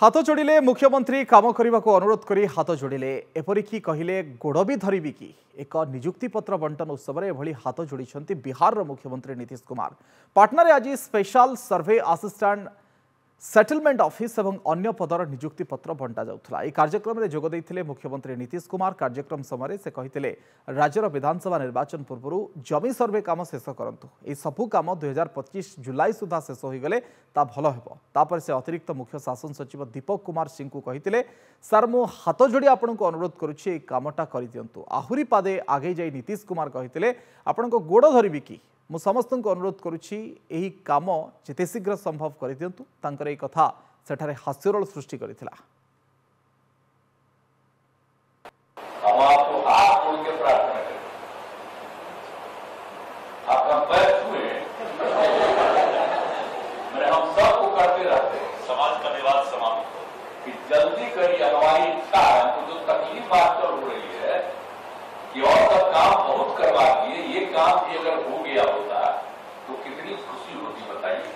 हाथ जोड़िले मुख्यमंत्री काम करने को अनुरोध करी हाथ जोड़िले एपरिकी कहले गोड़ भी धरबी कि एक नियुक्ति पत्र बंटन उत्सव में एभली हाथ जोड़ी बिहार मुख्यमंत्री नीतीश कुमार। पाटना रे आज स्पेशल सर्वे असिस्टेंट सेटलमेंट ऑफिस और अन्य पदर नियुक्ति पत्र बंटा जाउथला। এই कार्यक्रम में जोग देइथिले मुख्यमंत्री नीतीश कुमार। कार्यक्रम समय से कहिथिले राज्यर विधानसभा निर्वाचन पूर्व जमी सर्वे काम शेष करंतु। ए सबु काम 2025 जुलाई सुधा शेष हो गले ता भल हेबो। तापर से अतिरिक्त मुख्य शासन सचिव दीपक कुमार सिंह को कहिथिले सर मु हाथ जोड़ी आपन को अनुरोध करूछि ए कामटा करि दियंतु। आहुरी पादे आगे जाई नीतीश कुमार कहिथिले आपन को गोड़ धरिबि कि मु समस्त को अनुरोध करुछि एही काम जेते शीघ्र संभव कर दियंतु। तांकर ए कथा सेठारे हास्यरोल सृष्टि करिथिला। हम आपको हाथ जोड़ के प्रार्थना करें, आपका पैर छुए। मैं हम सबको करते रहते हैं, समाज का विवाद समाप्त हो कि जल्दी करिए। हमारी इच्छा है, हमको जो तकलीफ आजकल हो रही है कि और सब काम बहुत करवा दिए, ये काम भी अगर हो गया होता तो कितनी खुशी होती बताइए।